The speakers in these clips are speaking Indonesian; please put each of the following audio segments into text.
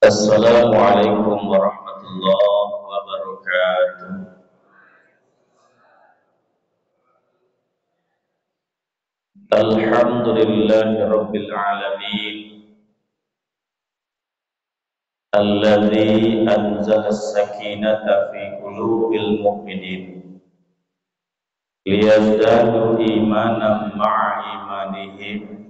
Assalamualaikum warahmatullahi wabarakatuh. Alhamdulillahi rabbil alamin. Alladzi anzala as-sakinata fi qulubil mu'minin liyazdadu imanan ma'a imanihim.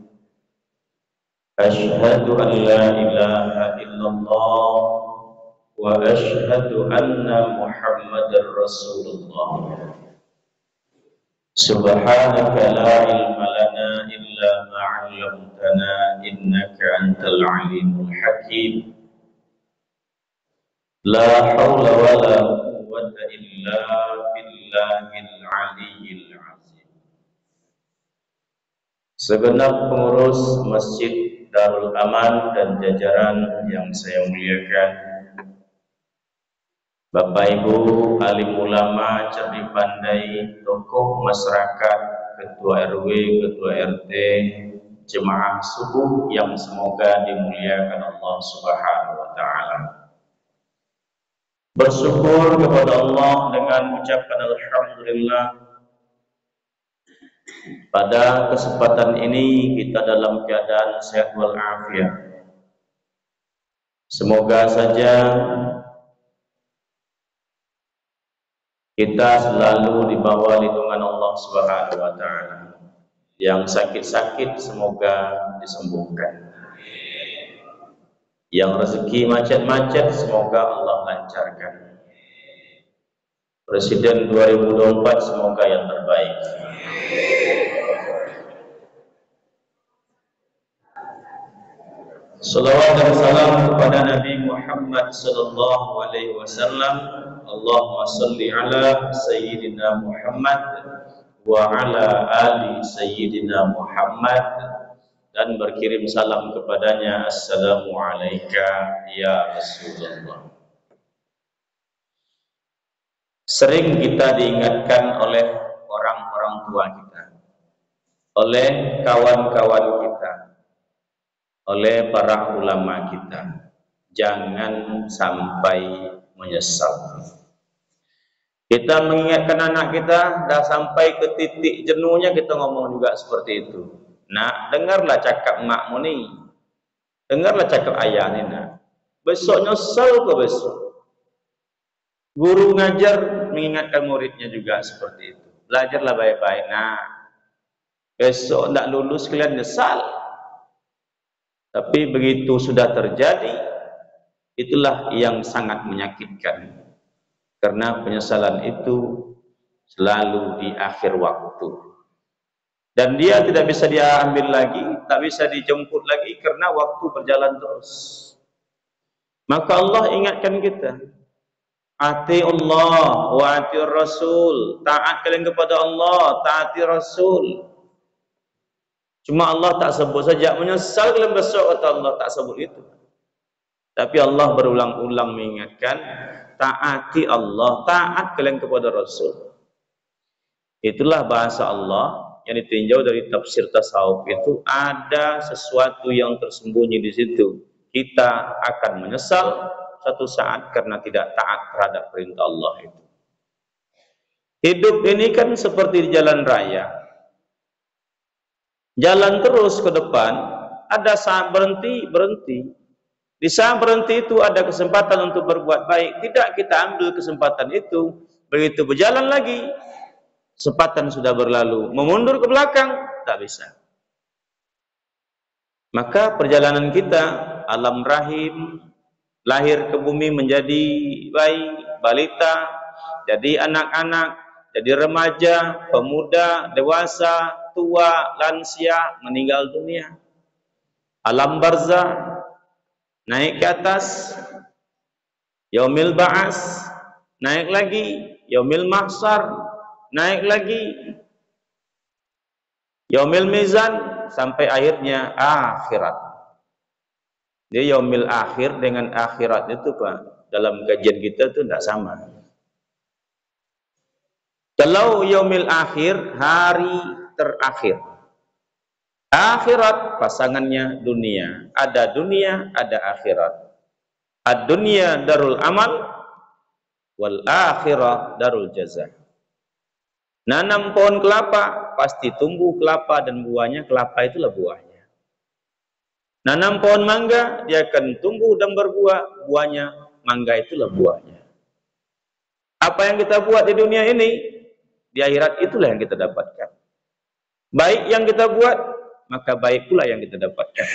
Ashhadu an la ilaha illallah wa ashhadu anna Muhammadar Rasulullah. Subhanaka la ilma lana illa ma 'allamtana innaka antal alimul hakim. La haula wa la quwwata illa billahil aliyyil azim. Segenap pengurus Masjid Darul Aman dan jajaran yang saya muliakan, Bapak Ibu alim ulama, cerdik pandai, tokoh masyarakat, ketua RW, ketua RT, jemaah subuh yang semoga dimuliakan Allah Subhanahu wa taala. Bersyukur kepada Allah dengan mengucapkan alhamdulillah. Pada kesempatan ini kita dalam keadaan sehat walafiat. Semoga saja kita selalu di bawah lindungan Allah Subhanahu wa taala. Yang sakit-sakit semoga disembuhkan. Yang rezeki macet-macet semoga Allah lancarkan. Presiden 2024 semoga yang terbaik. Salawat dan salam kepada Nabi Muhammad sallallahu alaihi wasallam. Allahumma salli ala sayyidina Muhammad wa ala ali sayyidina Muhammad, dan berkirim salam kepadanya. Assalamu alayka ya Rasulullah. Sering kita diingatkan oleh orang-orang tua kita, oleh kawan-kawan kita, oleh para ulama kita, jangan sampai menyesal. Kita mengingatkan anak kita, dah sampai ke titik jenuhnya kita ngomong juga seperti itu. Nak, dengarlah cakap makmu ni, dengarlah cakap ayah ni nak. Besok nyesal ke besok? Guru ngajar mengingatkan muridnya juga seperti itu. Belajarlah baik-baik nak. Besok tak lulus kalian nyesal. Tapi begitu sudah terjadi, itulah yang sangat menyakitkan. Karena penyesalan itu selalu di akhir waktu. Dan dia tidak bisa diambil lagi, tak bisa dijemput lagi karena waktu berjalan terus. Maka Allah ingatkan kita, ati Allah wa ati Rasul, taat kalian kepada Allah, taati Rasul. Cuma Allah tak sebut saja menyesal kalian besok, kata Allah, tak sebut itu. Tapi Allah berulang-ulang mengingatkan, taati Allah, taat kalian kepada Rasul. Itulah bahasa Allah yang ditinjau dari tafsir tasawuf, itu ada sesuatu yang tersembunyi di situ. Kita akan menyesal satu saat karena tidak taat terhadap perintah Allah itu. Hidup ini kan seperti di jalan raya. Jalan terus ke depan, ada saat berhenti. Di saat berhenti itu ada kesempatan untuk berbuat baik. Tidak kita ambil kesempatan itu, begitu berjalan lagi, kesempatan sudah berlalu. Memundur ke belakang, tak bisa. Maka perjalanan kita, alam rahim, lahir ke bumi menjadi bayi, balita, jadi anak-anak, jadi remaja, pemuda, dewasa, tua, lansia, meninggal dunia. Alam barzah, naik ke atas, yaumil ba'as, naik lagi, yaumil mahsyar, naik lagi, yaumil mizan, sampai akhirnya akhirat. Jadi yaumil akhir dengan akhirat itu Pak, dalam kajian kita itu tidak sama. Kalau yaumil akhir, hari terakhir. Akhirat pasangannya dunia. Ada dunia, ada akhirat. Ad-dunya darul amal wal akhirah darul jaza. Nanam pohon kelapa pasti tumbuh kelapa dan buahnya kelapa itulah buahnya. Nanam pohon mangga dia akan tumbuh dan berbuah, buahnya mangga itulah buahnya. Apa yang kita buat di dunia ini, di akhirat itulah yang kita dapatkan. Baik yang kita buat, maka baik pula yang kita dapatkan.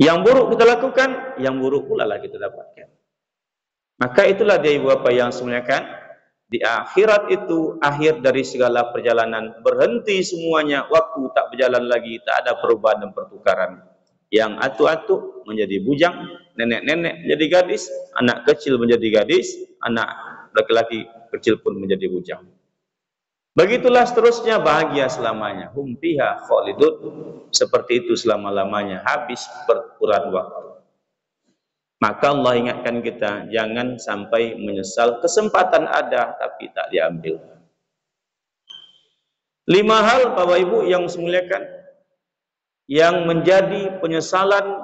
Yang buruk kita lakukan, yang buruk pula lah kita dapatkan. Maka itulah dia ibu bapak yang semuliakan, di akhirat itu akhir dari segala perjalanan, berhenti semuanya, waktu tak berjalan lagi, tak ada perubahan dan pertukaran. Yang atu-atu menjadi bujang, nenek-nenek menjadi gadis, anak kecil menjadi gadis, anak laki-laki kecil pun menjadi bujang. Begitulah seterusnya, bahagia selamanya. Hum fiha khalidun, seperti itu selama-lamanya, habis perputaran waktu. Maka Allah ingatkan kita, jangan sampai menyesal. Kesempatan ada tapi tak diambil. 5 hal Bapak Ibu yang semuliakan, yang menjadi penyesalan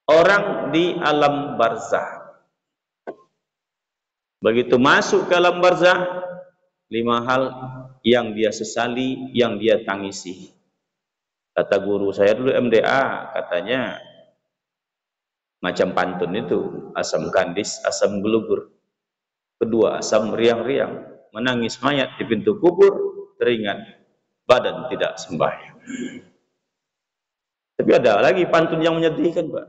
orang di alam barzah. Begitu masuk ke alam barzah, 5 hal yang dia sesali, yang dia tangisi. Kata guru saya dulu MDA, katanya macam pantun itu, asam kandis, asam gelugur. Kedua, asam riang-riang, menangis mayat di pintu kubur, teringat badan tidak sembahyang. Tapi ada lagi pantun yang menyedihkan, Pak.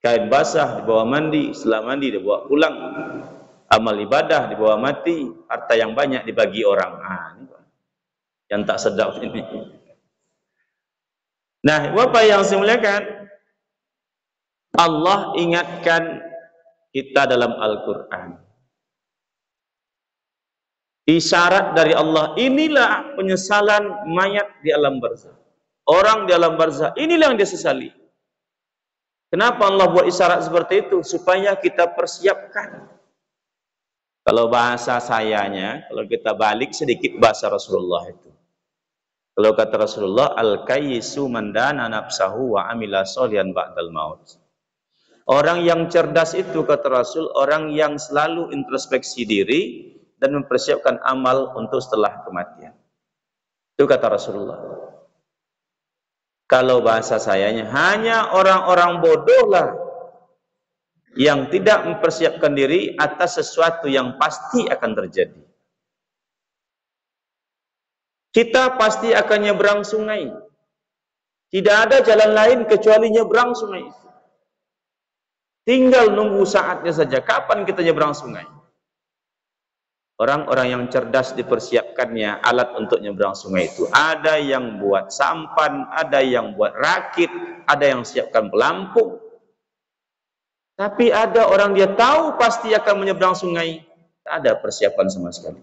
Kain basah dibawa mandi, setelah mandi dibawa pulang. Amal ibadah dibawa mati, harta yang banyak dibagi orang. Ini Pak, yang tak sedap ini. Nah, Bapak yang saya muliakan, Allah ingatkan kita dalam Al-Quran. Isyarat dari Allah, inilah penyesalan mayat di alam barzah. Orang di alam barzah, inilah yang dia sesali. Kenapa Allah buat isyarat seperti itu? Supaya kita persiapkan. Kalau bahasa sayanya, kalau kita balik sedikit bahasa Rasulullah itu. Kalau kata Rasulullah, al-kayyisu man dana nafsahu wa amila sholihan ba'dal maut. Orang yang cerdas itu, kata Rasul, orang yang selalu introspeksi diri dan mempersiapkan amal untuk setelah kematian. Itu kata Rasulullah. Kalau bahasa sayanya, hanya orang-orang bodohlah yang tidak mempersiapkan diri atas sesuatu yang pasti akan terjadi. Kita pasti akan nyebrang sungai. Tidak ada jalan lain kecuali nyebrang sungai. Tinggal nunggu saatnya saja, kapan kita nyebrang sungai. Orang-orang yang cerdas dipersiapkannya alat untuk nyebrang sungai itu. Ada yang buat sampan, ada yang buat rakit, ada yang siapkan pelampung. Tapi ada orang dia tahu pasti akan menyeberang sungai, tak ada persiapan sama sekali.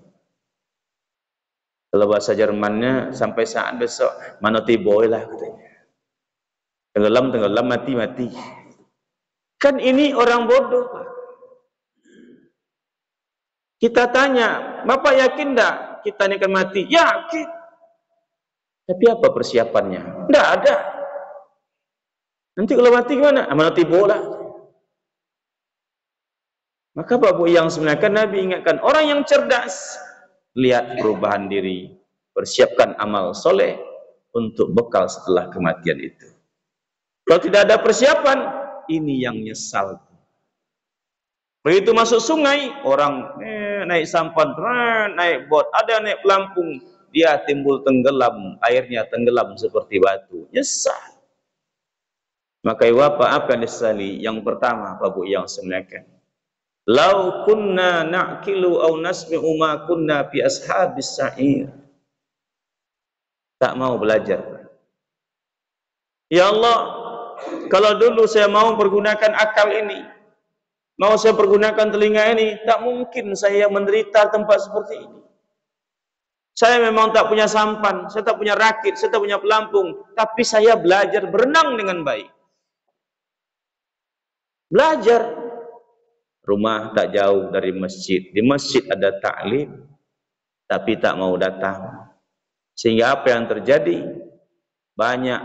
Kalau bahasa Jermannya, sampai saat besok, manoti boy lah katanya. Tenggelam, mati. Kan ini orang bodoh, Pak. Kita tanya, Bapak yakin enggak kita ini akan mati? Yakin. Tapi apa persiapannya? Enggak ada. Nanti kalau mati gimana? Manoti bola. Maka Bapak yang sebenarnya Nabi ingatkan, orang yang cerdas, lihat perubahan diri, persiapkan amal soleh untuk bekal setelah kematian itu. Kalau tidak ada persiapan, ini yang nyesal. Begitu masuk sungai, orang naik sampan, naik bot, ada naik pelampung, dia timbul tenggelam, airnya tenggelam seperti batu, nyesal. Maka apa yang disesali? Yang pertama, Bapak yang semuliakan, lau kunna na'kilu au nasmi'u ma kunna fi ashabis sa'ir. Tak mau belajar. Ya Allah, kalau dulu saya mau pergunakan akal ini, mau saya pergunakan telinga ini, tak mungkin saya menderita tempat seperti ini. Saya memang tak punya sampan, saya tak punya rakit, saya tak punya pelampung, tapi saya belajar berenang dengan baik. Belajar. Rumah tak jauh dari masjid. Di masjid ada ta'lim, tapi tak mau datang. Sehingga apa yang terjadi? banyak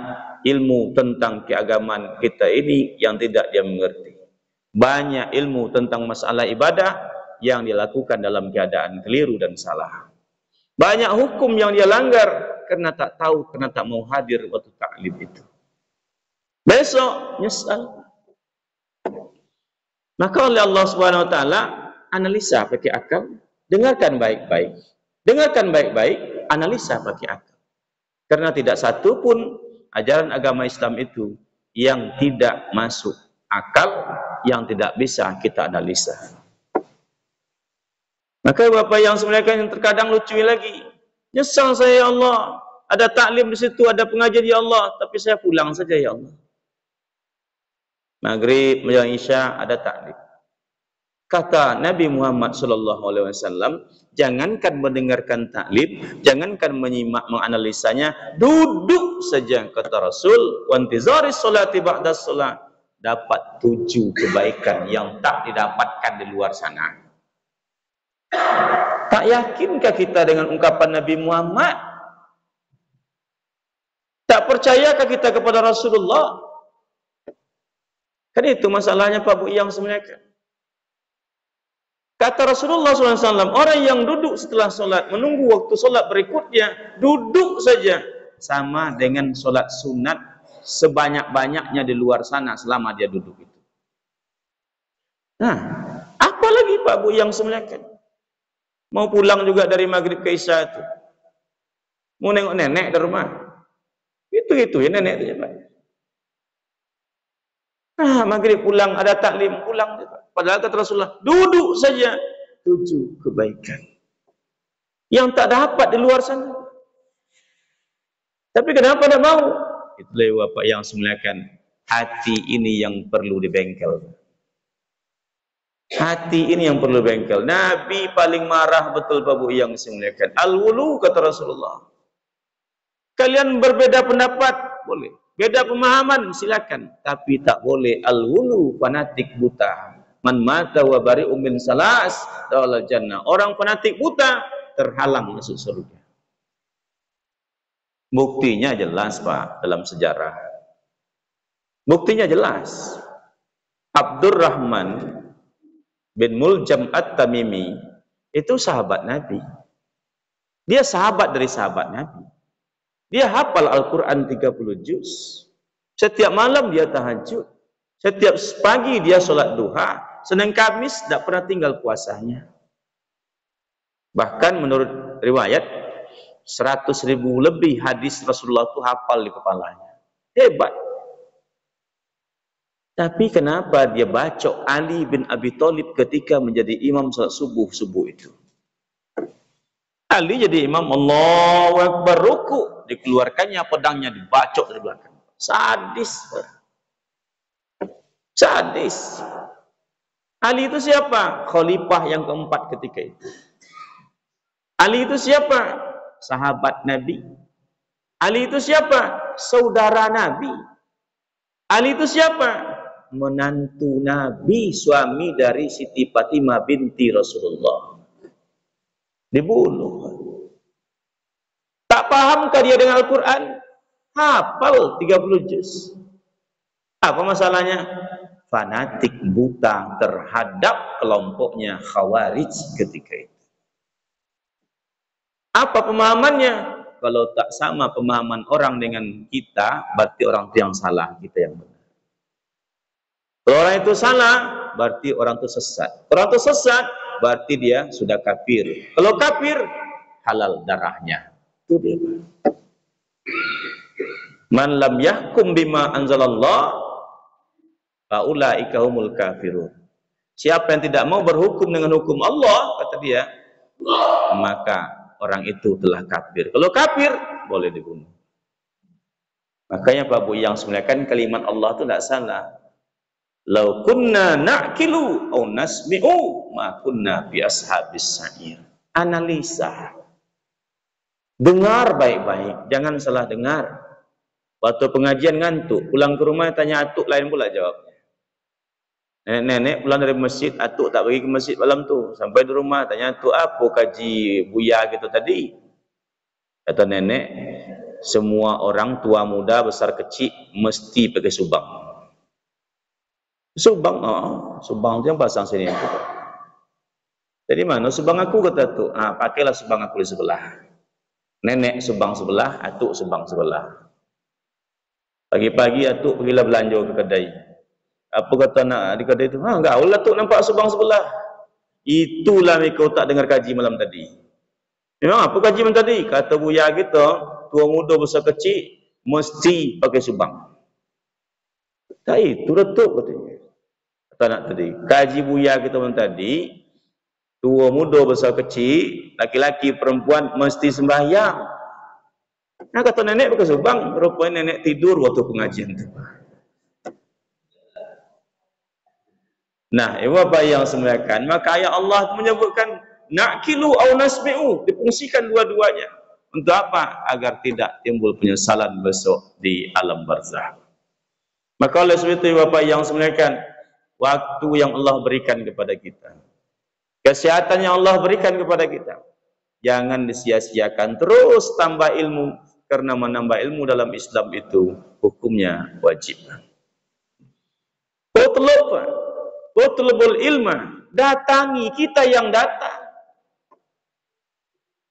ilmu tentang keagamaan kita ini yang tidak dia mengerti. Banyak ilmu tentang masalah ibadah yang dia lakukan dalam keadaan keliru dan salah. Banyak hukum yang dia langgar karena tak tahu, karena tak mau hadir waktu taklim itu. Besok nyesal. Maka oleh Allah Subhanahu wa taala analisa pakai akal, dengarkan baik-baik. Dengarkan baik-baik, analisa pakai akal. Karena tidak satu pun ajaran agama Islam itu yang tidak masuk akal, yang tidak bisa kita analisa. Maka Bapak yang sebenarnya yang terkadang lucu lagi, nyesal saya ya Allah, ada taklim di situ, ada pengajian ya Allah, tapi saya pulang saja ya Allah. Maghrib menjelang Isya ada taklim. Kata Nabi Muhammad SAW, jangankan mendengarkan taklim, jangankan menyimak menganalisanya, duduk saja kata Rasul, wantizari sholati ba'da sholat, dapat 7 kebaikan yang tak didapatkan di luar sana. Tak yakinkah kita dengan ungkapan Nabi Muhammad? Tak percayakah kita kepada Rasulullah? Kan itu masalahnya Pak Bu yang sebenarnya. Kata Rasulullah SAW, orang yang duduk setelah solat, menunggu waktu solat berikutnya, duduk saja, sama dengan solat sunat sebanyak-banyaknya di luar sana selama dia duduk itu. Nah, apalagi Pak Bu yang sebenarnya. Mau pulang juga dari maghrib ke isya itu. Mau nengok nenek di rumah. Itu ya nenek itu ya Pak. Maghrib pulang, ada taklim, pulang. Padahal kata Rasulullah, duduk saja 7 kebaikan yang tak dapat di luar sana. Tapi kenapa tidak mau? Itulah Bapak yang semuliakan, hati ini yang perlu dibengkel. Hati ini yang perlu bengkel. Nabi paling marah betul Bapak yang semuliakan. Al-wulu kata Rasulullah. Kalian berbeda pendapat, boleh. Beda pemahaman, silakan. Tapi tak boleh al-wulu, fanatik buta. Man mata wa bari'um min salas dawal jannah. Orang fanatik buta terhalang masuk surga. Buktinya jelas Pak dalam sejarah. Buktinya jelas. Abdurrahman bin Muljam At-Tamimi itu sahabat Nabi. Dia sahabat dari sahabat Nabi. Dia hafal Al-Quran 30 juz. Setiap malam dia tahajud. Setiap pagi dia sholat duha. Senin Kamis tidak pernah tinggal puasanya. Bahkan menurut riwayat 100.000 lebih hadis Rasulullah itu hafal di kepalanya. Hebat. Tapi kenapa dia bacok Ali bin Abi Thalib ketika menjadi imam salat subuh itu? Ali jadi imam, Allahu Akbar, ruku, dikeluarkannya pedangnya, dibacok dari belakang. Sadis. Sadis. Ali itu siapa? Khalifah yang keempat ketika itu. Ali itu siapa? Sahabat Nabi. Ali itu siapa? Saudara Nabi. Ali itu siapa? Menantu Nabi, suami dari Siti Fatimah binti Rasulullah. Dibunuh. Tak pahamkah dia dengan Al-Quran? Hafal 30 juz. Apa masalahnya? Fanatik buta terhadap kelompoknya Khawarij ketika itu. Apa pemahamannya? Kalau tak sama pemahaman orang dengan kita, berarti orang itu yang salah, kita yang benar. Kalau orang itu salah, berarti orang itu sesat. Orang itu sesat, berarti dia sudah kafir. Kalau kafir, halal darahnya. Itu dia. Man lam yahkum bima anzalallah faulaika humul kafirun. Siapa yang tidak mau berhukum dengan hukum Allah, kata dia, maka orang itu telah kafir. Kalau kafir, boleh dibunuh. Makanya Pak Bu yang sebenarnya kalimat Allah itu tidak salah. Lau kunna na'kilu au nasmi'u ma kunna bi ashabis sa'ir. Analisa. Dengar baik-baik, jangan salah dengar. Waktu pengajian ngantuk, pulang ke rumah tanya atuk, lain pula jawabnya. Nenek-nenek pulang dari masjid, atuk tak pergi ke masjid malam tu. Sampai di rumah tanya atuk, apa kaji buya gitu tadi? Kata nenek, semua orang tua muda besar kecil mesti pakai subang. Subang, subang tu yang pasang sini. Jadi mana subang aku kata tu? Pakailah subang aku di sebelah. Nenek subang sebelah, atuk subang sebelah. Pagi-pagi atuk pergilah belanja ke kedai. Apa kata nak di kedai tu? Enggak lah atuk nampak subang sebelah. Itulah kau tak dengar kaji malam tadi. Memang apa kaji malam tadi? Kata buya kita, tua muda besar kecil mesti pakai subang. Tak itu retuk katanya. Kata nak tadi. Kaji buya kita malam tadi, tua muda besar kecil, laki-laki perempuan mesti sembahyang. Nah kata nenek pakai subang, rupanya nenek tidur waktu pengajian tu. Nah, apa yang semuakan, maka ayat Allah menyebutkan nakilu au nasmi'u, difungsikan dua-duanya. Untuk apa? Agar tidak timbul penyesalan besok di alam barzah. Maka oleh sebab itu Bapak yang semuakan, waktu yang Allah berikan kepada kita, kesehatan yang Allah berikan kepada kita, jangan disia-siakan, terus tambah ilmu, karena menambah ilmu dalam Islam itu hukumnya wajib. Utlubul ilma, datangi, kita yang datang.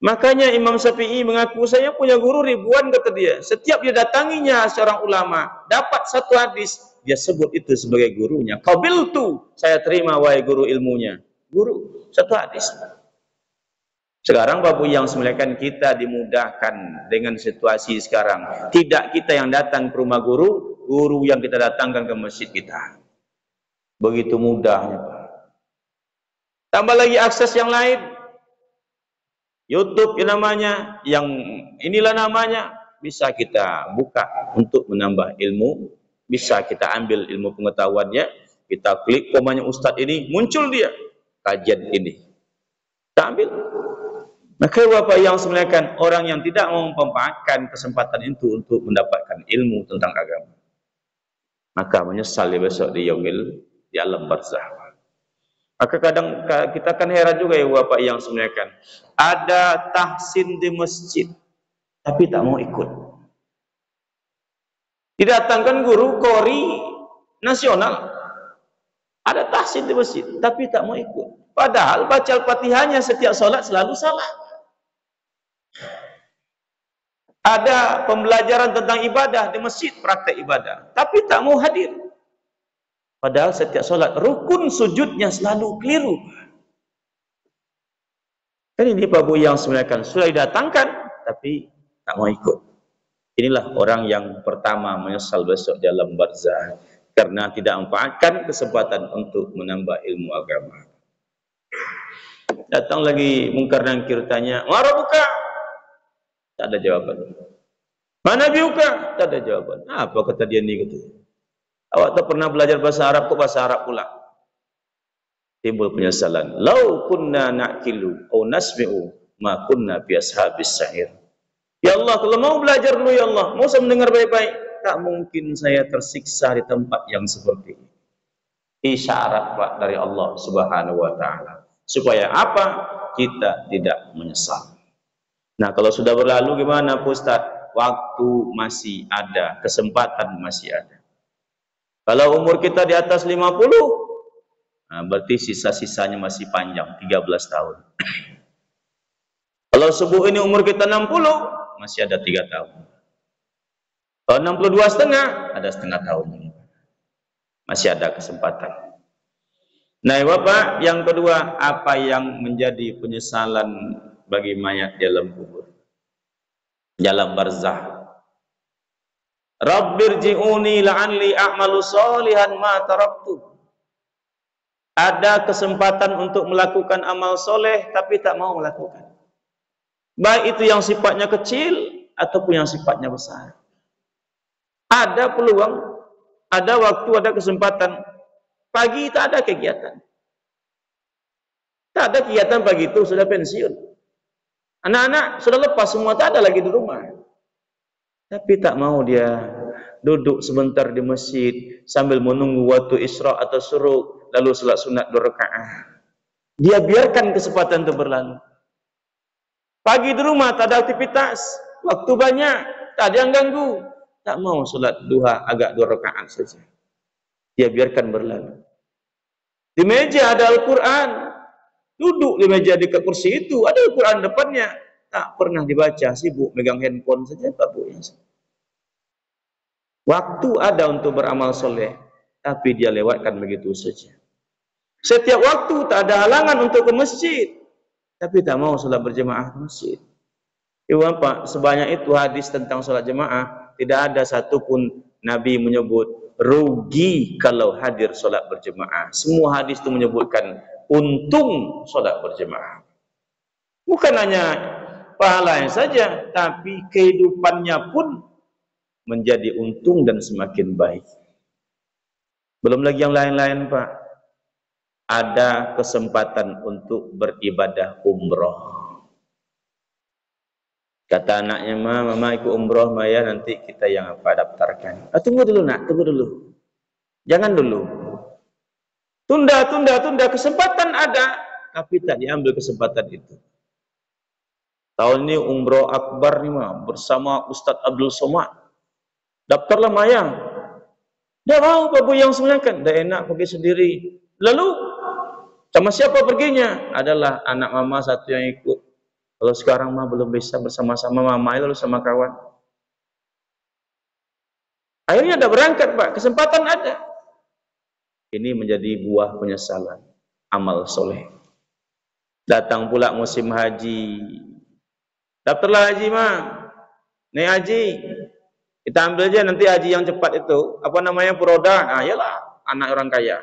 Makanya Imam Syafi'i mengaku, saya punya guru ribuan, kata dia. Setiap dia datanginya seorang ulama, dapat satu hadis, dia sebut itu sebagai gurunya. Qabiltu, saya terima wahai guru ilmunya. Guru, satu hadis. Sekarang Bapak yang semuliakan, kita dimudahkan dengan situasi sekarang. Tidak kita yang datang ke rumah guru, guru yang kita datangkan ke masjid kita. Begitu mudahnya, Pak. Tambah lagi akses yang lain. YouTube yang namanya, yang inilah namanya, bisa kita buka untuk menambah ilmu, bisa kita ambil ilmu pengetahuannya, kita klik komanya Ustadz ini, muncul dia kajian ini. Kita ambil. Maka Bapak yang semuliakan, orang yang tidak mau memanfaatkan kesempatan itu untuk mendapatkan ilmu tentang agama, maka menyesal di besok di yaumil, di alam barzah. Maka kadang kita akan heran juga ya Bapak yang semuliakan, ada tahsin di masjid tapi tak mau ikut. Didatangkan guru qori nasional, ada tahsin di masjid tapi tak mau ikut. Padahal baca Al-Fatihahnya setiap solat selalu salah. Ada pembelajaran tentang ibadah di masjid, praktek ibadah, tapi tak mau hadir. Padahal setiap solat rukun sujudnya selalu keliru. Kan ini Bapak yang sebenarnya sudah didatangkan tapi tak mau ikut. Inilah orang yang pertama menyesal besok dalam barzah, karena tidak memanfaatkan kesempatan untuk menambah ilmu agama. Datang lagi mungkar nangkir, tanya, "Mana buka?" Tak ada jawaban. "Mana biuka?" Tak ada jawaban. Apa kata dia ni, kata. Awak tak pernah belajar bahasa Arab, kok bahasa Arab pula? Timbul penyesalan. Lau kunna nakilu au nasmi'u ma kunna bi ashabis sa'ir. Ya Allah, kalau mau belajar dulu ya Allah, mau saya mendengar baik-baik, tak mungkin saya tersiksa di tempat yang seperti ini. Isyarat Pak dari Allah Subhanahu wa taala. Supaya apa? Kita tidak menyesal. Nah, kalau sudah berlalu gimana Pak Ustaz? Waktu masih ada, kesempatan masih ada. Kalau umur kita di atas 50, nah berarti sisa-sisanya masih panjang, 13 tahun. Kalau subuh ini umur kita 60, masih ada 3 tahun. Kalau 62,5, ada setengah tahun. Masih ada kesempatan. Nah Bapak, yang kedua, apa yang menjadi penyesalan bagi mayat dalam kubur, dalam barzah? Rabbirji'uni la'anli a'malu sholihan ma taraktu. Ada kesempatan untuk melakukan amal soleh tapi tak mau melakukan. Baik itu yang sifatnya kecil ataupun yang sifatnya besar. Ada peluang, ada waktu, ada kesempatan. Pagi tak ada kegiatan. Tak ada kegiatan pagi itu, sudah pensiun. Anak-anak sudah lepas semua, tak ada lagi di rumah. Tapi tak mau dia duduk sebentar di masjid sambil menunggu waktu Isra atau Syuruk, lalu salat sunat 2 rakaat. Dia biarkan kesempatan itu berlalu. Pagi di rumah tak ada aktivitas, waktu banyak, tak ada yang ganggu. Tak mau solat duha agak 2 rakaat saja. Dia biarkan berlalu. Di meja ada Al-Quran. Duduk di meja dekat kursi itu, ada Al-Quran depannya. Tak pernah dibaca, sibuk megang handphone saja Pak Bu. Waktu ada untuk beramal soleh, tapi dia lewatkan begitu saja. Setiap waktu tak ada halangan untuk ke masjid, tapi tak mau solat berjemaah ke masjid. Ibu Bapak, sebanyak itu hadis tentang solat jemaah, tidak ada satupun Nabi menyebut rugi kalau hadir solat berjemaah. Semua hadis itu menyebutkan untung solat berjemaah. Bukan hanya pahalanya saja, tapi kehidupannya pun menjadi untung dan semakin baik. Belum lagi yang lain-lain Pak. Ada kesempatan untuk beribadah umroh. Kata anaknya, mama ikut umroh, Maya nanti kita yang daftarkan. Tunggu dulu nak, tunggu dulu. Jangan dulu. Tunda, kesempatan ada, tapi tak diambil kesempatan itu. Tahun ini umroh akbar nih mah, bersama Ustadz Abdul Somad. Daftarlah Maya. Dah mau Pak Bu yang sebenarnya dah enak pergi sendiri. Lalu, sama siapa perginya? Adalah anak mama satu yang ikut. Kalau sekarang mah belum bisa bersama-sama mama, lalu sama kawan. Akhirnya ada berangkat Pak, kesempatan ada. Ini menjadi buah penyesalan, amal soleh. Datang pula musim haji. Daftarlah haji mah. Nih haji, kita ambil aja nanti haji yang cepat itu. Apa namanya Puroda? Yalah, anak orang kaya.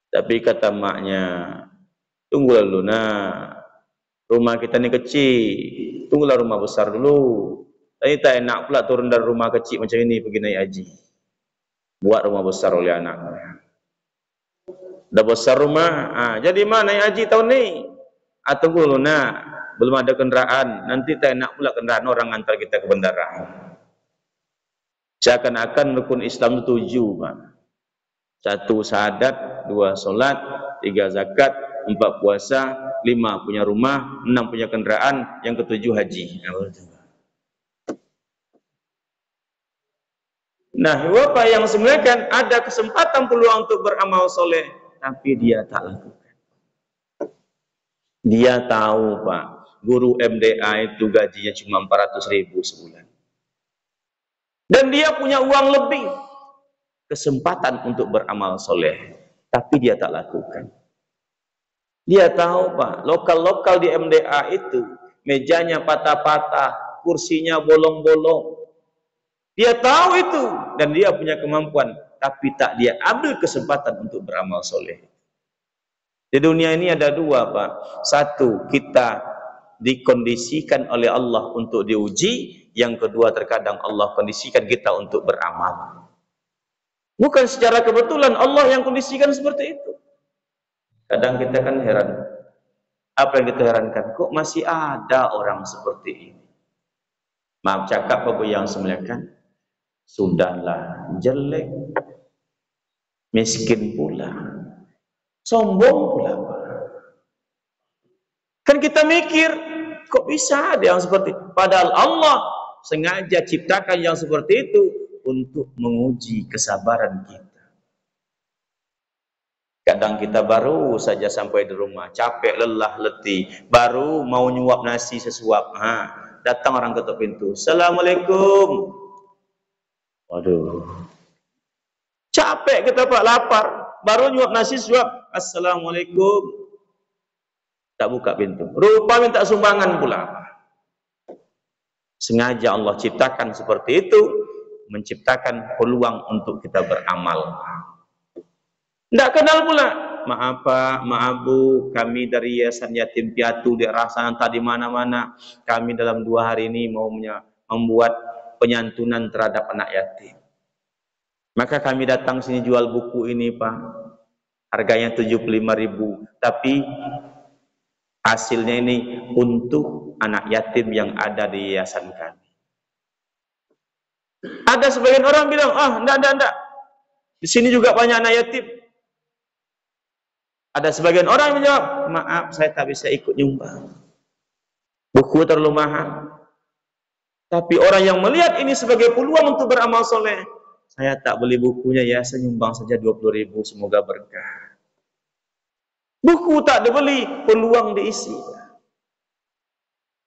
Tapi kata maknya, tunggu dulu nah. Rumah kita ni kecil, tunggulah rumah besar dulu. Tapi tak enak pula turun dari rumah kecil macam ini pergi naik haji. Buat rumah besar oleh anak. Dah besar rumah, jadi mana naik haji tahun ni? Tunggu dulu nak, belum ada kenderaan. Nanti tak enak pula kenderaan orang hantar kita ke bandara. Seakan-akan rukun Islam itu 7 Pak. 1 syahadat, 2 solat, 3 zakat, 4 puasa, 5 punya rumah, 6 punya kenderaan, yang ke-7 haji. Nah, Bapak yang sebenarnya kan ada kesempatan peluang untuk beramal soleh, tapi dia tak lakukan. Dia tahu Pak, guru MDA itu gajinya cuma 400.000 sebulan. Dan dia punya uang lebih, kesempatan untuk beramal soleh, tapi dia tak lakukan. Dia tahu Pak, lokal-lokal di MDA itu mejanya patah-patah, kursinya bolong-bolong. Dia tahu itu dan dia punya kemampuan, tapi tak dia ambil kesempatan untuk beramal soleh. Di dunia ini ada 2 Pak. 1, kita dikondisikan oleh Allah untuk diuji. Yang kedua, terkadang Allah kondisikan kita untuk beramal. Bukan secara kebetulan Allah yang kondisikan seperti itu. Kadang kita kan heran. Apa yang kita herankan? Kok masih ada orang seperti ini? Maaf cakap Bapak yang semuliakan, sudahlah jelek, miskin pula, sombong pula. Kan kita mikir, kok bisa ada yang seperti itu? Padahal Allah sengaja ciptakan yang seperti itu untuk menguji kesabaran kita. Kadang kita baru saja sampai di rumah, capek, lelah, letih, baru mau nyuap nasi sesuap, datang orang ketuk pintu, Assalamualaikum. Waduh, capek kita Pak, lapar, baru nyuap nasi sesuap, Assalamualaikum. Tak buka pintu, rupa minta sumbangan pula. Sengaja Allah ciptakan seperti itu, menciptakan peluang untuk kita beramal. Tidak kenal pula. Maaf Pak, maaf Bu, kami dari Yayasan Yatim Piatu di Rasanta di mana-mana. Kami dalam 2 hari ini mau membuat penyantunan terhadap anak yatim. Maka kami datang sini jual buku ini Pak. Harganya 75.000, tapi hasilnya ini untuk anak yatim yang ada di yayasan kami. Ada sebagian orang bilang, enggak. Di sini juga banyak anak yatim. Ada sebagian orang yang menjawab, maaf saya tak bisa ikut nyumbang. Buku terlalu mahal. Tapi orang yang melihat ini sebagai peluang untuk beramal soleh, saya tak beli bukunya ya, saya nyumbang saja 20.000, semoga berkah. Buku tak dibeli, peluang diisi.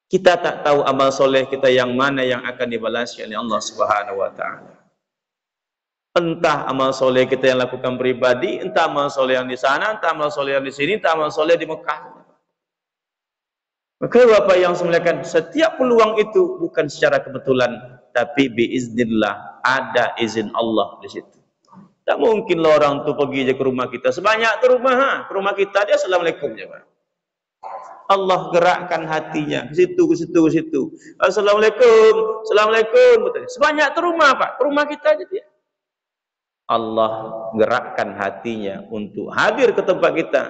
Kita tak tahu amal soleh kita yang mana yang akan dibalasnya oleh Allah Subhanahu wa Ta'ala. Entah amal soleh kita yang lakukan pribadi, entah amal soleh yang di sana, entah amal soleh yang di sini, entah amal soleh di Mekah. Maka Bapak yang semuliakan, setiap peluang itu bukan secara kebetulan, tapi biiznillah, ada izin Allah di situ. Tak mungkin lah orang tu pergi je ke rumah kita, sebanyak tu rumah, ke rumah kita dia assalamualaikum je Pak. Allah gerakkan hatinya ke situ, ke situ, ke situ. Assalamualaikum, assalamualaikum. Sebanyak tu rumah Pak, ke rumah kita aja dia. Allah gerakkan hatinya untuk hadir ke tempat kita,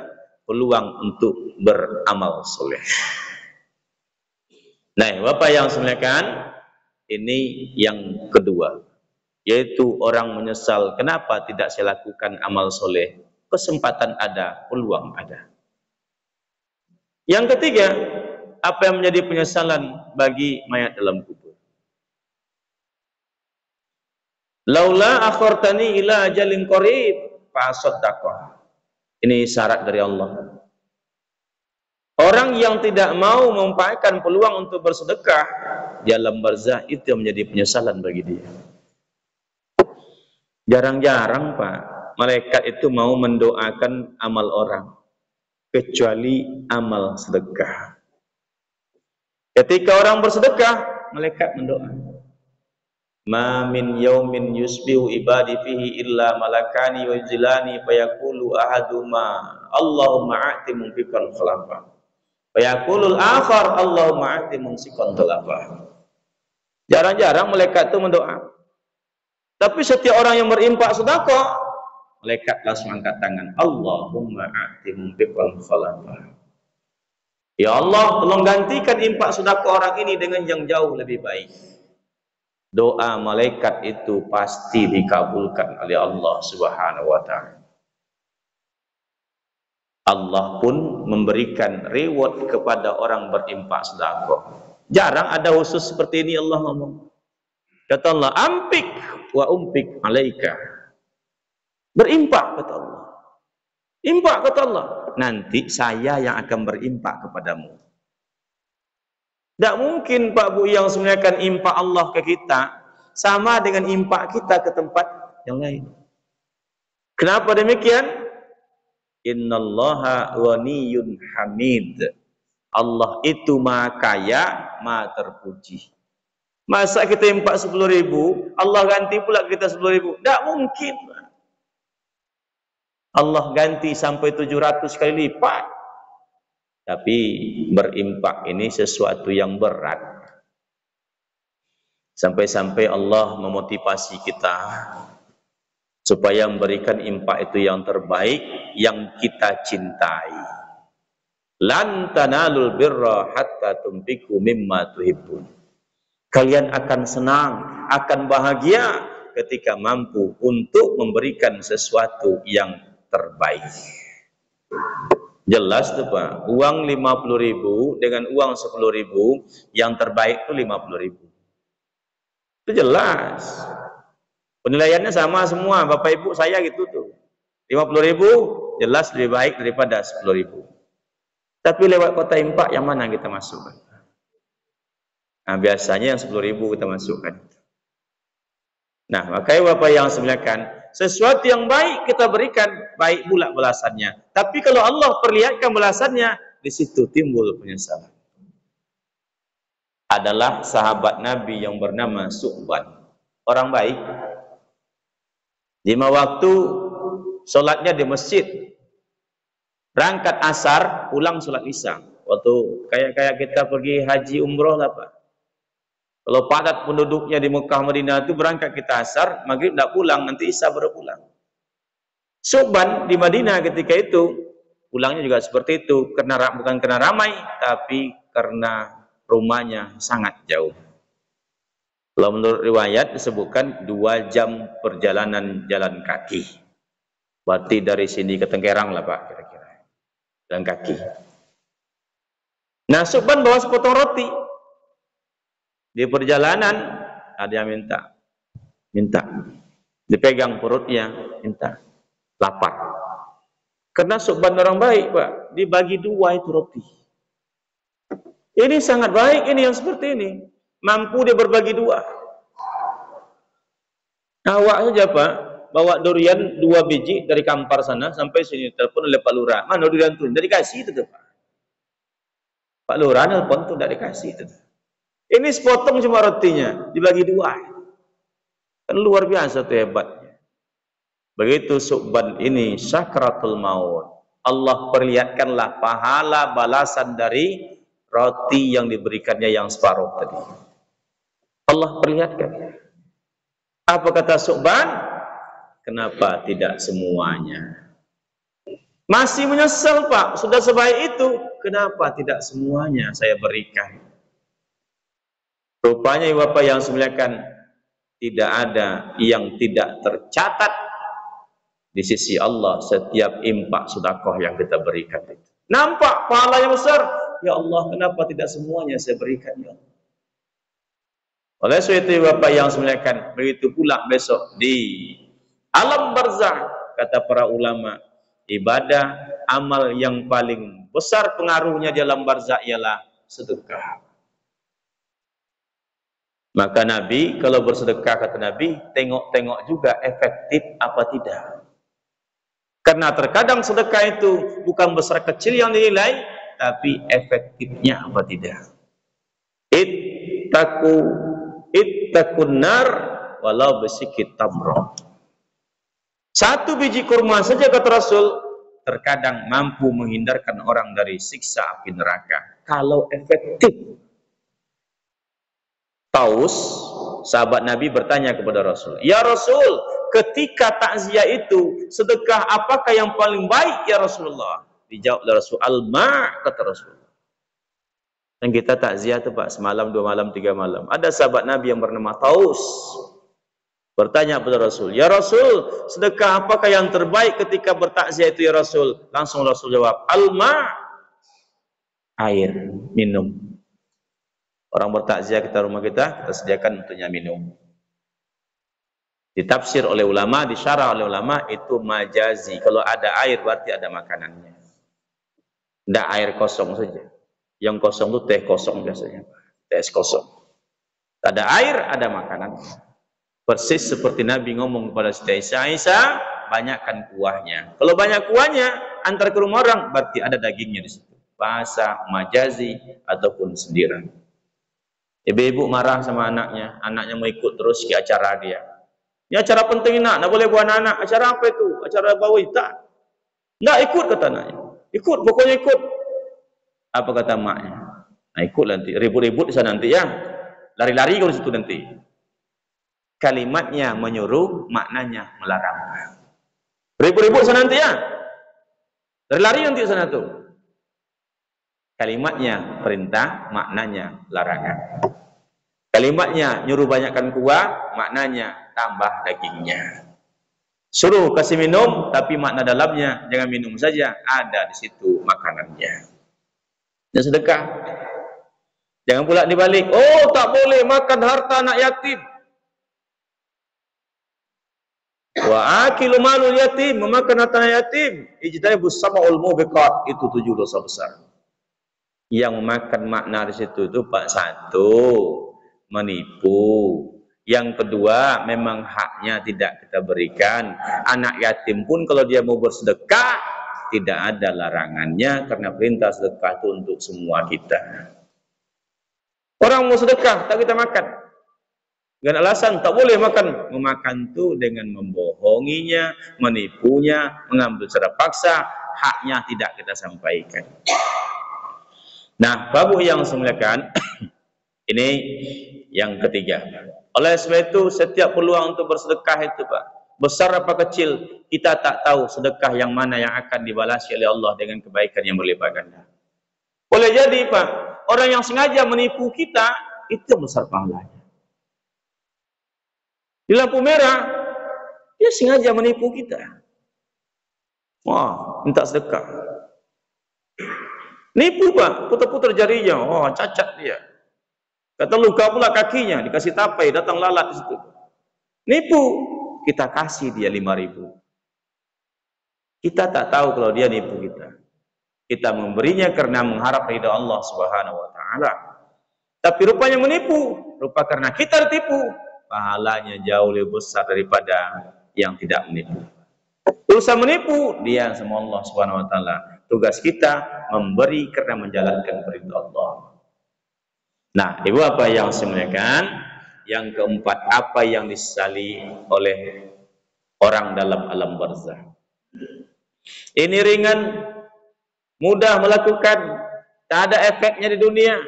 peluang untuk beramal soleh. Nah, Bapak yang semuliakan, ini yang kedua, yaitu orang menyesal kenapa tidak saya lakukan amal soleh. Kesempatan ada, peluang ada. Yang ketiga, apa yang menjadi penyesalan bagi mayat dalam kubur? Laula akhartani ila ajalin qarib fa asaddaqah. Ini syarat dari Allah. Orang yang tidak mau memanfaatkan peluang untuk bersedekah di alam barzah, itu yang menjadi penyesalan bagi dia. Jarang-jarang Pak, malaikat itu mau mendoakan amal orang, kecuali amal sedekah. Ketika orang bersedekah, malaikat mendoa. Ma min yaumin yusbihu ibadi fihi illa malakani wa yuzilani fayaqulu ahaduma Allahumma a'ti mumfikan khalafa. Fayaqulul akhar Allahumma a'ti mumsikan khalafa. Jarang-jarang malaikat itu mendoa. Tapi setiap orang yang berimpak sedekah, malaikat langsung angkat tangan. Allahumma a'ti mumfikan khalafa. Ya Allah, tolong gantikan impak sedekah orang ini dengan yang jauh lebih baik. Doa malaikat itu pasti dikabulkan oleh Allah Subhanahu wa Ta'ala. Allah pun memberikan reward kepada orang berimpak sedekah. Jarang ada khusus seperti ini Allah ngomong. Kata Allah, ampik wa umpik alaika. Berimpak kata Allah. Impak kata Allah. Nanti saya yang akan berimpak kepadamu. Tak mungkin Pak Bu yang sebenarnya impak Allah ke kita sama dengan impak kita ke tempat yang lain. Kenapa demikian? Innallaha ghaniyun hamid. Allah itu maha kaya, maha terpuji. Masa kita impak 10.000, Allah ganti pula kita 10.000? Tak mungkin. Allah ganti sampai 700 kali lipat. Tapi berimpak ini sesuatu yang berat. Sampai-sampai Allah memotivasi kita supaya memberikan impak itu yang terbaik, yang kita cintai. Lan tanalul birra hatta tunfiqu mimma tuhibbun. Kalian akan senang, akan bahagia ketika mampu untuk memberikan sesuatu yang terbaik. Jelas tuh Pak, uang 50.000 dengan uang 10.000, yang terbaik tuh 50.000. Itu jelas. Penilaiannya sama semua, Bapak Ibu saya gitu tuh. 50.000 jelas lebih baik daripada 10.000. Tapi lewat kota impak yang mana kita masukkan? Nah, biasanya yang 10.000 kita masukkan. Nah, makanya Bapak yang semuliakan, sesuatu yang baik kita berikan, baik pula balasannya. Tapi kalau Allah perlihatkan balasannya, di situ timbul penyesalan. Adalah sahabat Nabi yang bernama Su'ban. Orang baik. 5 waktu sholatnya di masjid. Berangkat asar, pulang sholat isya. Waktu kayak kita pergi haji umroh lah Pak. Kalau padat penduduknya di Mekah Madinah itu, berangkat kita asar, maghrib tidak pulang, nanti isya baru pulang. Su'ban di Madinah ketika itu, pulangnya juga seperti itu, bukan karena ramai, tapi karena rumahnya sangat jauh. Kalau menurut riwayat disebutkan 2 jam perjalanan jalan kaki. Berarti dari sini ke Tenggerang lah Pak, kira-kira. Jalan kaki. Nah, Su'ban bawa sepotong roti. Di perjalanan ada yang minta. Dipegang perutnya, minta. Lapar. Karena Su'ban orang baik, Pak. Dibagi 2 itu roti. Ini sangat baik ini yang seperti ini. Mampu dia berbagi 2. Awak saja, Pak, bawa durian 2 biji dari Kampar sana sampai sini, telepon oleh Pak Lurah. Mana durian turun? Tidak dikasih itu, Pak. Pak Lurah telepon itu tidak dikasih itu. Ini sepotong cuma rotinya, dibagi 2. Kan luar biasa tuh hebatnya. Begitu Su'ban ini sakratul maut, Allah perlihatkanlah pahala balasan dari roti yang diberikannya yang separuh tadi. Allah perlihatkan. Apa kata Su'ban? Kenapa tidak semuanya? Masih menyesal, Pak. Sudah sebaik itu, kenapa tidak semuanya saya berikan? Rupanya Bapak yang semuliakan, tidak ada yang tidak tercatat di sisi Allah setiap impak sedekah yang kita berikan itu. Nampak pahalanya besar. Ya Allah, kenapa tidak semuanya saya berikan, ya Allah? Oleh sebab itu Bapak yang semuliakan, begitu pula besok di alam barzakh, kata para ulama, ibadah amal yang paling besar pengaruhnya di alam barzakh ialah sedekah. Maka Nabi kalau bersedekah, kata Nabi, tengok-tengok juga efektif apa tidak. Karena terkadang sedekah itu bukan besar kecil yang dinilai, tapi efektifnya apa tidak. Ittaqun nar walau bisikit tamrah. 1 biji kurma saja, kata Rasul, terkadang mampu menghindarkan orang dari siksa api neraka kalau efektif. Taus, sahabat Nabi bertanya kepada Rasul, "Ya Rasul, ketika takziah itu sedekah apakah yang paling baik ya Rasulullah?" Dijawab oleh Rasul, "Al-ma'," kata Rasul. Dan kita takziah itu, Pak, semalam, 2 malam, 3 malam. Ada sahabat Nabi yang bernama Taus bertanya kepada Rasul, "Ya Rasul, sedekah apakah yang terbaik ketika bertakziah itu ya Rasul?" Langsung Rasul jawab, "Al-ma'," air, minum. Orang bertakziah kita rumah kita sediakan untuknya minum. Ditafsir oleh ulama, disyarah oleh ulama, itu majazi. Kalau ada air berarti ada makanannya. Tidak air kosong saja. Yang kosong itu teh kosong biasanya. Teh kosong. Ada air, ada makanan. Persis seperti Nabi ngomong kepada Siti Aisyah, banyakkan kuahnya. Kalau banyak kuahnya, antar ke rumah orang, berarti ada dagingnya di situ. Bahasa majazi ataupun sindiran. Ibu-ibu marah sama anaknya mau ikut terus ke acara dia. Ini acara penting nak boleh buat anak. Acara apa itu? Acara bawi tak? Nak ikut, kata anaknya. Ikut, pokoknya ikut. Apa kata maknya? Nah, ikut nanti, ribut-ribut di sana nanti ya. Lari-lari ke situ nanti. Kalimatnya menyuruh, maknanya melarang. Ribut-ribut di sana nanti ya. Lari-lari nanti di sana tuh. Kalimatnya perintah, maknanya larangan. Kalimatnya nyuruh banyakkan kuah, maknanya tambah dagingnya. Suruh kasih minum, tapi makna dalamnya jangan minum saja, ada di situ makanannya. Dan sedekah. Jangan pula dibalik, oh tak boleh makan harta anak yatim. Wa akilu malul yatim, memakan harta anak yatim. Ijtanibus sab'ul mubiqat, itu 7 dosa besar. Yang makan makna di situ itu, Pak, 1, menipu. Yang kedua, memang haknya tidak kita berikan. Anak yatim pun kalau dia mau bersedekah, tidak ada larangannya, karena perintah sedekah itu untuk semua kita. Orang mau sedekah, tak kita makan. Dengan alasan tak boleh makan. Memakan itu dengan membohonginya, menipunya, mengambil secara paksa, haknya tidak kita sampaikan. Nah, Bapak yang semuliakan, ini yang ketiga. Oleh sebab itu, setiap peluang untuk bersedekah itu, Pak, besar apa kecil, kita tak tahu sedekah yang mana yang akan dibalasi oleh Allah dengan kebaikan yang berlipat ganda. Boleh jadi, Pak, orang yang sengaja menipu kita, itu besar pahalanya. Di lampu merah, dia sengaja menipu kita. Wah, minta sedekah. Nipu, Pak, putar-putar jarinya, oh cacat dia. Kata luka pula kakinya, dikasih tapai, datang lalat di situ. Nipu, kita kasih dia 5.000. Kita tak tahu kalau dia nipu kita. Kita memberinya karena mengharap ridha Allah Subhanahu wa taala. Tapi rupanya menipu, rupa karena kita ditipu, pahalanya jauh lebih besar daripada yang tidak menipu. Usaha menipu dia sama Allah Subhanahu wa taala. Tugas kita memberi karena menjalankan perintah Allah. Nah, ibu apa yang saya muliakan? Yang keempat, apa yang disesali oleh orang dalam alam barzah? Ini ringan, mudah melakukan, tak ada efeknya di dunia,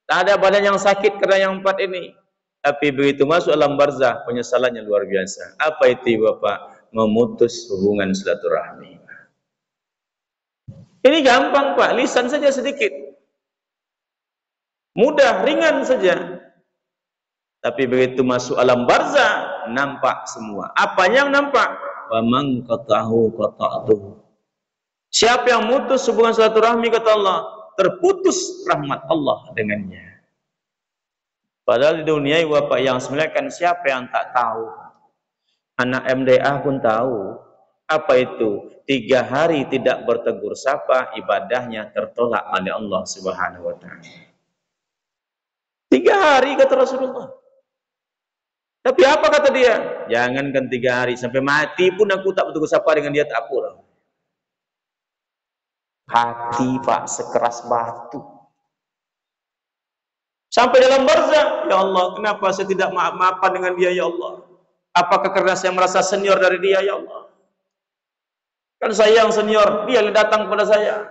tak ada badan yang sakit karena yang empat ini. Tapi begitu masuk alam barzah, penyesalannya luar biasa. Apa itu Bapak? Memutus hubungan silaturahmi. Ini gampang Pak, lisan saja sedikit. Mudah, ringan saja. Tapi begitu masuk alam barzah, nampak semua. Apanya yang nampak? Wa man qatahu qata'tuhu. Siapa yang mutus hubungan silaturahmi, kata Allah, terputus rahmat Allah dengannya. Padahal di dunia Bapak yang sebenarnya siapa yang tak tahu? Anak MDA pun tahu. Apa itu? 3 hari tidak bertegur sapa, ibadahnya tertolak oleh Allah Subhanahu wa taala. 3 hari kata Rasulullah. Tapi apa kata dia? Jangankan 3 hari, sampai mati pun aku tak bertegur sapa dengan dia, tak apa. Hati Pak sekeras batu. Sampai dalam barzah, ya Allah, kenapa saya tidak maaf-maafan dengan dia, ya Allah? Apakah karena saya merasa senior dari dia, ya Allah? Kan saya yang senior, dia yang datang kepada saya.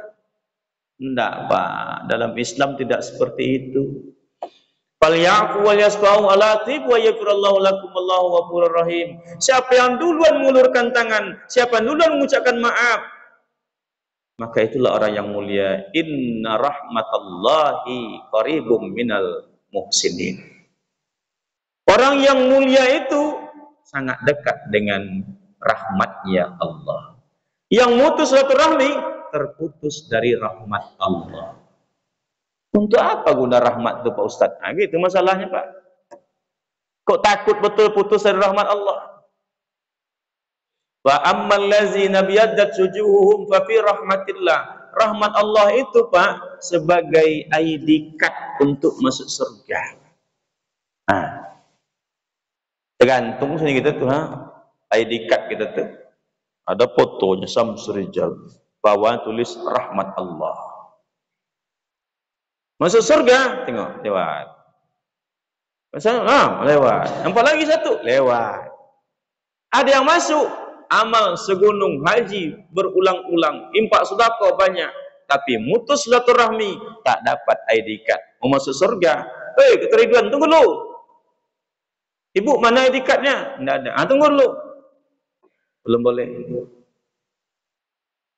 Tidak Pak, dalam Islam tidak seperti itu. Falyafu wal yasfahu ala tib wa yaghfirullahu lakum wallahu ghafurur rahim. Siapa yang duluan mengulurkan tangan, siapa yang duluan mengucapkan maaf, maka itulah orang yang mulia. Inna rahmatallahi qaribum minal muhsinin. Orang yang mulia itu sangat dekat dengan rahmatnya Allah. Yang mutus silaturahmi terputus dari rahmat Allah. Untuk apa guna rahmat itu Pak Ustadz? Nah, gitu masalahnya Pak. Kok takut betul putus dari rahmat Allah? Wa ammal ladzina biyaddat wujuhuhum fa fi rahmatillah. Rahmat Allah itu Pak sebagai ID card untuk masuk surga. Nah, tergantung sini kita tuh, ID card kita tuh. Ada fotonya Samsurijal, bawah tulis rahmat Allah. Masuk surga, tengok lewat. Lewat. Nampak lagi satu, lewat. Ada yang masuk, amal segunung haji berulang-ulang, impak sedekah banyak, tapi mutus silaturahmi, tak dapat ID card. Mau masuk surga, kata Ridwan, tunggu dulu. Ibu, mana ID cardnya? Tidak ada. Tunggu dulu. Belum boleh.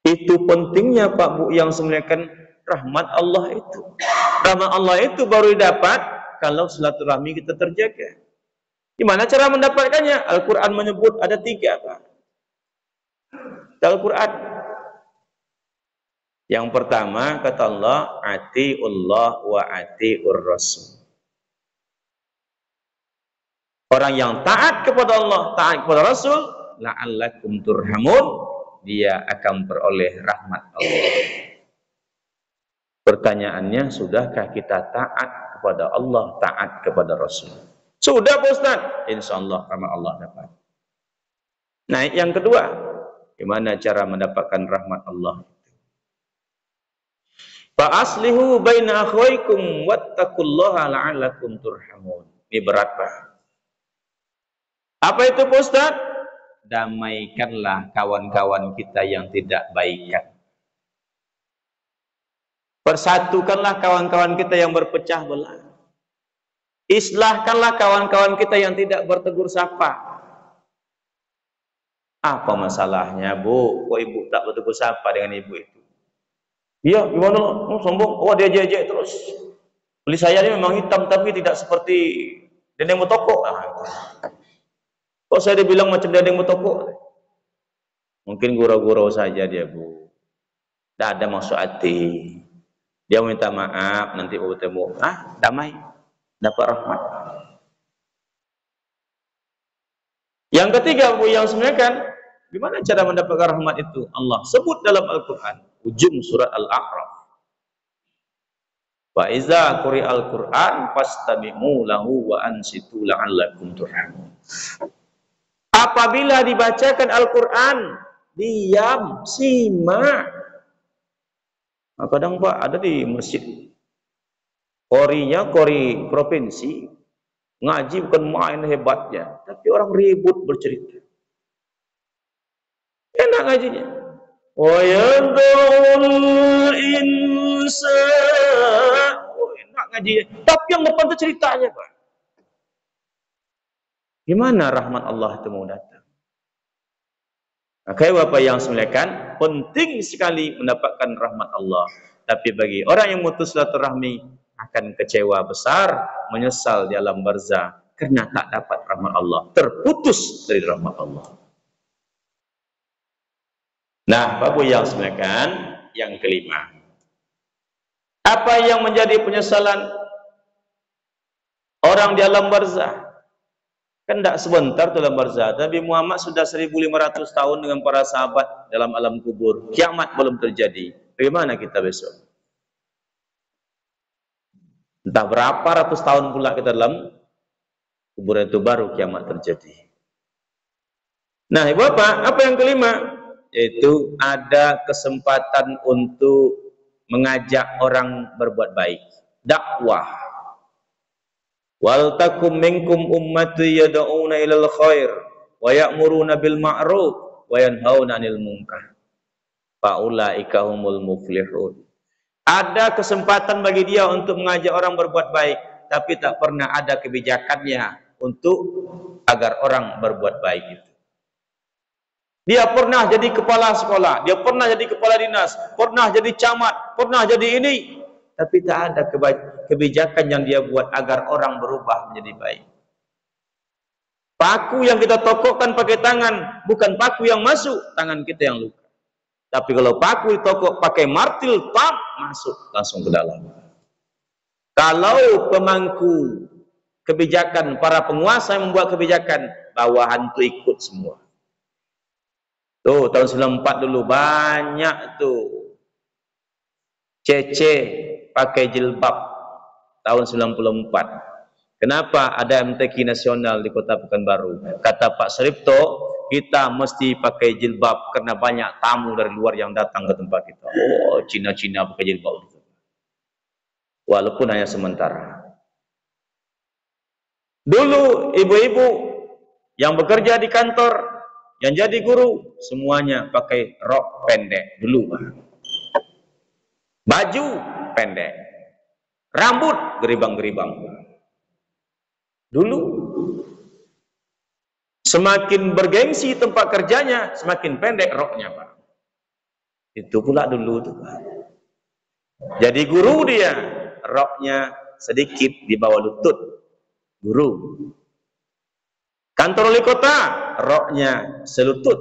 Itu pentingnya Pak Bu yang sebenarnya rahmat Allah itu. Rahmat Allah itu baru dapat kalau silaturahmi kita terjaga. Gimana cara mendapatkannya? Al-Quran menyebut ada 3 Pak. Al-Quran. Yang pertama kata Allah, atiullah wa atiur rasul. Orang yang taat kepada Allah, taat kepada Rasul, la'allakum turhamun, dia akan beroleh rahmat Allah. Pertanyaannya, sudahkah kita taat kepada Allah, taat kepada Rasul? Sudah Pak Ustaz? InsyaAllah rahmat Allah dapat. Nah, yang kedua, gimana cara mendapatkan rahmat Allah? Fa'aslihu baina akhwaikum wattaqullaha la'allakum turhamun. Ini berat Pak. Apa itu Pak Ustaz? Damaikanlah kawan-kawan kita yang tidak baikan. Persatukanlah kawan-kawan kita yang berpecah belah. Islahkanlah kawan-kawan kita yang tidak bertegur sapa. Apa masalahnya Bu? Kok Ibu tak bertegur sapa dengan Ibu itu? Iya, gimana? Sombong. Dia jejek terus. Beli saya ini memang hitam tapi tidak seperti Dendeng Mutoko. Kok saya dibilang macam Dendeng Mutoko? Mungkin gurau-gurau saja dia Bu. Tidak ada maksud hati. Dia minta maaf, nanti bertemu. Damai. dapat rahmat. Yang ketiga, yang sebenarnya kan, gimana cara mendapatkan rahmat itu? Allah sebut dalam Al-Quran, ujung surat Al-A'raf. Wa iza quri'al Qur'an fastami'u lahu wa ansitu la'allakum turhamun. Apabila dibacakan Al-Quran, diam, simak. Nah, kadang Pak ada di masjid, korinya kori provinsi, ngaji bukan main hebatnya, tapi orang ribut bercerita. Enak ngajinya. Wa yadul insan. Oh, enak ngajinya. Tapi yang depan itu ceritanya, Pak. Gimana rahmat Allah itu mau datang? Maka Bapak yang semuliakan, penting sekali mendapatkan rahmat Allah. Tapi bagi orang yang mutus silaturahmi akan kecewa besar, menyesal di alam barzah karena tak dapat rahmat Allah, terputus dari rahmat Allah. Nah, Bapak yang semuliakan, yang kelima, apa yang menjadi penyesalan orang di alam barzah? Kan tidak sebentar dalam barzah. Nabi Muhammad sudah 1500 tahun dengan para sahabat dalam alam kubur. Kiamat belum terjadi. Bagaimana kita besok? Entah berapa ratus tahun pula kita dalam kubur itu baru kiamat terjadi. Nah, Ibu apa yang kelima? Yaitu ada kesempatan untuk mengajak orang berbuat baik. Dakwah. Wal takum minkum ummati yad'una ilal khair wa ya'muruna bil ma'ruf wa yanhauna 'anil munkar. Faulaika humul muflihun. Ada kesempatan bagi dia untuk mengajak orang berbuat baik, tapi tak pernah ada kebijakannya untuk agar orang berbuat baik itu. Dia pernah jadi kepala sekolah, dia pernah jadi kepala dinas, pernah jadi camat, pernah jadi ini, tapi tak ada kebijakan yang dia buat agar orang berubah menjadi baik. Paku yang kita tokokkan pakai tangan, bukan paku yang masuk, tangan kita yang luka. Tapi kalau paku ditokok pakai martil, tam, masuk langsung ke dalam. Kalau pemangku kebijakan, para penguasa yang membuat kebijakan, bawahan itu ikut semua. Tuh, tahun 94 dulu banyak tuh Cece pakai jilbab tahun 94. Kenapa ada MTQ nasional di Kota Pekanbaru? Kata Pak Suripto, kita mesti pakai jilbab karena banyak tamu dari luar yang datang ke tempat kita. Oh, Cina-Cina pakai jilbab. Walaupun hanya sementara. Dulu ibu-ibu yang bekerja di kantor, yang jadi guru, semuanya pakai rok pendek dulu. Baju pendek, rambut geribang-geribang. Dulu semakin bergengsi tempat kerjanya, semakin pendek roknya, Pak. Itu pula dulu tuh, Pak. Jadi guru dia, roknya sedikit di bawah lutut. Guru. Kantor wali kota, roknya selutut.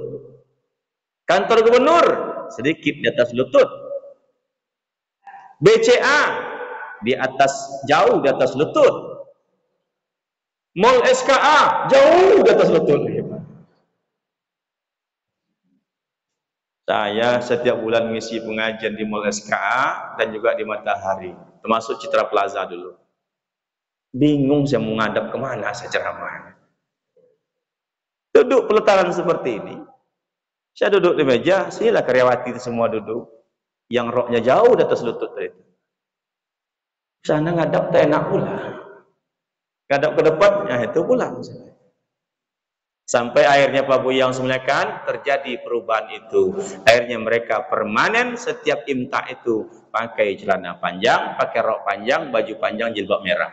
Kantor gubernur, sedikit di atas lutut. BCA di atas, jauh di atas lutut. Mall SKA jauh di atas lutut. Saya setiap bulan mengisi pengajian di Mall SKA dan juga di Matahari, termasuk Citra Plaza dulu. Bingung saya mau ngadap kemana saya ceramah. Duduk peletaran seperti ini. Saya duduk di meja, sinilah karyawati itu semua duduk. Yang roknya jauh di atas lutut itu. Sana ngadap tak enak pula. Ngadap ke depan, ya itu pula. Sampai akhirnya Pak Bu yang semuliakan terjadi perubahan itu. Akhirnya mereka permanen setiap imta itu pakai celana panjang, pakai rok panjang, baju panjang, jilbab merah.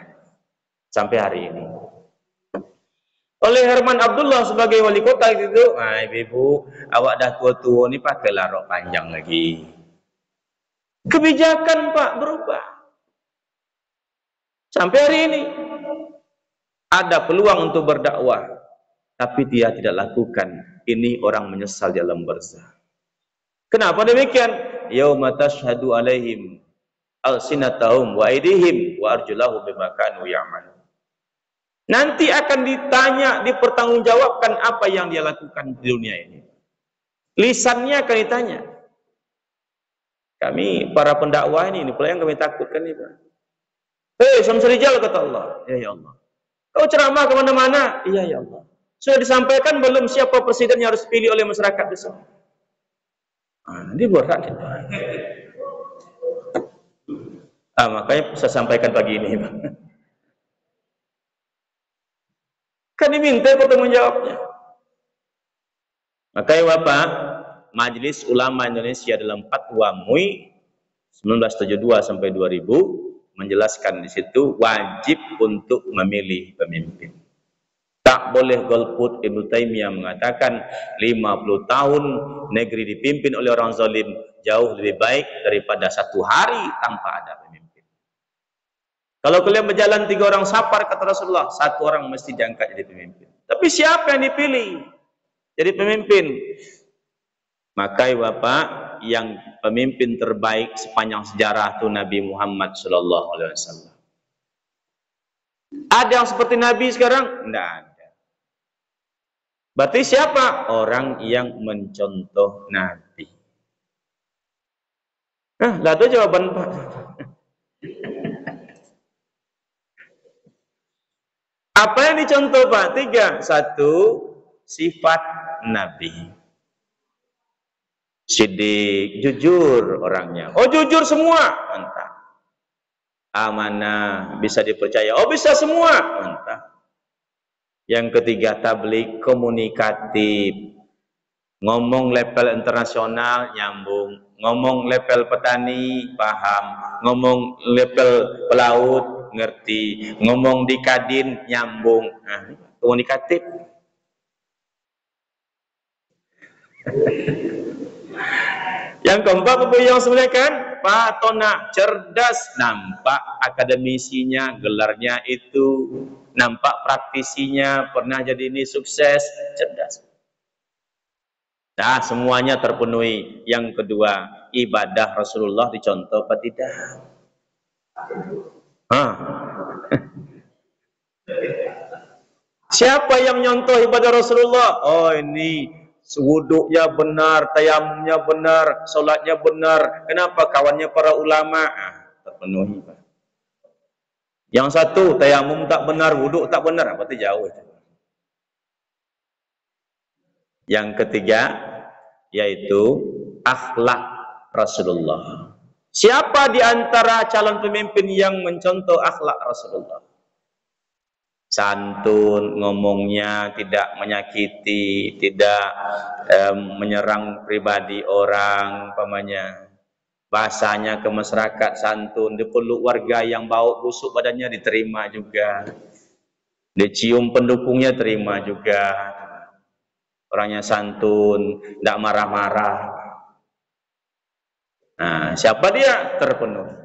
Sampai hari ini. Oleh Herman Abdullah sebagai wali kota itu, ibu, awak dah tua-tua ni pakailah rok panjang lagi. Kebijakan Pak berubah. Sampai hari ini ada peluang untuk berdakwah, tapi dia tidak lakukan. Ini orang menyesal di alam barzah. Kenapa demikian? Yauma tashhadu alaihim alsinatahum wa aydihim wa arjulahum bima kanu ya'malun. Nanti akan ditanya, dipertanggungjawabkan apa yang dia lakukan di dunia ini. Lisannya akan ditanya. Kami para pendakwah ini pula yang kami takutkan ini, Pak. Hei, Samsurijal, kata Allah. Ya Allah. Kau ceramah kemana-mana? Iya, ya Allah. Sudah disampaikan belum siapa presiden yang harus pilih oleh masyarakat besok? Ini berat. Makanya saya sampaikan pagi ini, Pak. Kan diminta pertanggungjawabnya. Makanya Bapak, Majelis Ulama Indonesia dalam Fatwa MUI 1972 sampai 2000 menjelaskan di situ wajib untuk memilih pemimpin. Tak boleh golput. Ibnu Taimiyah mengatakan 50 tahun negeri dipimpin oleh orang zalim jauh lebih baik daripada 1 hari tanpa ada pemimpin. Kalau kalian berjalan 3 orang safar, kata Rasulullah, 1 orang mesti diangkat jadi pemimpin. Tapi siapa yang dipilih jadi pemimpin? Maka Bapak, yang pemimpin terbaik sepanjang sejarah itu Nabi Muhammad SAW. Ada yang seperti Nabi sekarang? Tidak ada. Berarti siapa? Orang yang mencontoh Nabi. Lah itu jawaban Pak. Apa yang dicontoh Pak? 3. 1. Sifat Nabi. Siddiq, jujur orangnya. Oh, jujur semua? Mantap. Amanah, bisa dipercaya. Oh, bisa semua? Mantap. Yang ketiga, tabligh, komunikatif. Ngomong level internasional, nyambung. Ngomong level petani, paham. Ngomong level pelaut, ngerti. Ngomong di Kadin, nyambung. Komunikatif. Yang keempat, Bapak yang semuliakan, patona, cerdas, nampak akademisinya, gelarnya itu, nampak praktisinya, pernah jadi ini sukses, cerdas. Nah, semuanya terpenuhi. Yang kedua, ibadah Rasulullah dicontoh apa tidak? Siapa yang nyontoh ibadah Rasulullah? Oh, ini wuduknya benar, tayamumnya benar, solatnya benar. Kenapa? Kawannya para ulama. Terpenuhi, Pak. Yang satu, tayamum tak benar, wuduk tak benar. Berarti jauh itu. Yang ketiga, yaitu akhlak Rasulullah. Siapa di antara calon pemimpin yang mencontoh akhlak Rasulullah? Santun, ngomongnya tidak menyakiti, tidak menyerang pribadi orang, umpamanya. Bahasanya ke masyarakat santun, dipeluk warga yang bau busuk badannya diterima juga. Dicium pendukungnya terima juga. Orangnya santun, tidak marah-marah. Nah, siapa dia? Terpenuhi.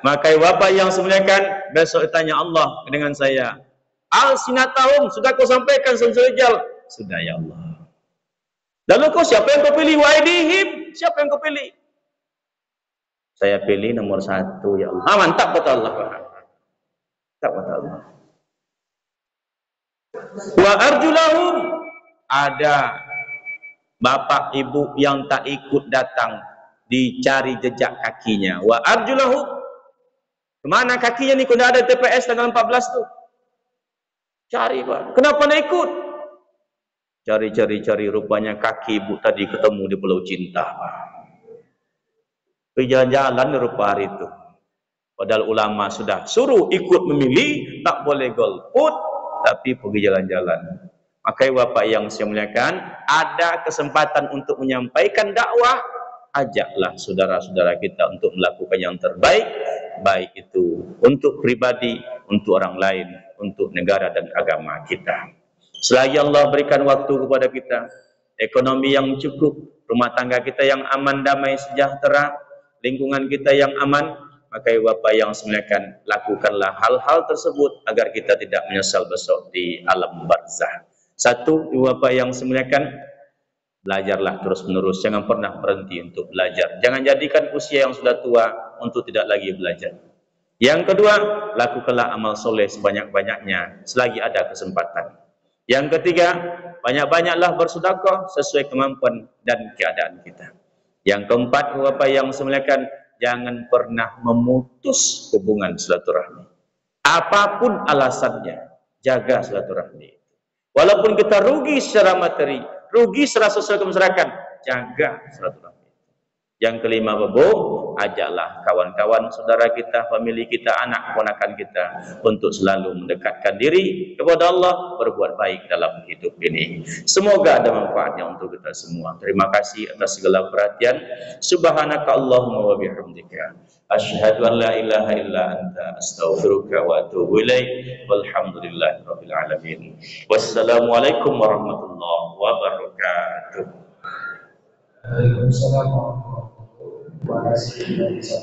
Maka Bapak yang semuliakan, besok ditanya Allah dengan saya, Al-sinatahum, sudah kau sampaikan Samsurijal? Sudah ya Allah. Lalu kau siapa yang kau pilih? Waidihim, siapa yang kau pilih? Saya pilih nomor 1 ya Allah. Mantap kata Allah. Mantap kata Allah. Wa arjulahum, ada bapak ibu yang tak ikut datang, dicari jejak kakinya. Wa arjulahum, kemana kakinya nih? Kena ada TPS tanggal 14 tuh. Cari Pak. Kenapa nak ikut? Cari rupanya kaki ibu tadi ketemu di Pulau Cinta. Jalan-jalan rupa hari itu. Padahal ulama sudah suruh ikut memilih, tak boleh golput, tapi pergi jalan-jalan. Maka Bapak yang saya muliakan, ada kesempatan untuk menyampaikan dakwah, ajaklah saudara-saudara kita untuk melakukan yang terbaik, baik itu untuk pribadi, untuk orang lain, untuk negara dan agama kita. Selagi Allah berikan waktu kepada kita, ekonomi yang cukup, rumah tangga kita yang aman, damai, sejahtera, lingkungan kita yang aman, maka Bapak yang semuliakan, lakukanlah hal-hal tersebut agar kita tidak menyesal besok di alam barzah. 1, Bapak yang semuliakan, belajarlah terus-menerus, jangan pernah berhenti untuk belajar. Jangan jadikan usia yang sudah tua untuk tidak lagi belajar. Yang kedua, lakukanlah amal soleh sebanyak-banyaknya selagi ada kesempatan. Yang ketiga, banyak-banyaklah bersedekah sesuai kemampuan dan keadaan kita. Yang keempat, Bapak yang semuliakan, jangan pernah memutus hubungan silaturahmi. Apapun alasannya, jaga silaturahmi. Walaupun kita rugi secara materi, rugi secara sosial masyarakat, jaga silaturahmi. Yang kelima, ajaklah kawan-kawan, saudara kita, famili kita, anak keponakan kita untuk selalu mendekatkan diri kepada Allah, berbuat baik dalam hidup ini. Semoga ada manfaatnya untuk kita semua. Terima kasih atas segala perhatian. Subhanaka Allahumma wa bihamdika, asyhadu an la ilaha illa anta, astaghfiruka wa atubu ilaik. Walhamdulillahirabbil alamin. Wassalamualaikum warahmatullahi wabarakatuh. Waalaikumsalam warahmatullahi wabarakatuh. Terima kasih.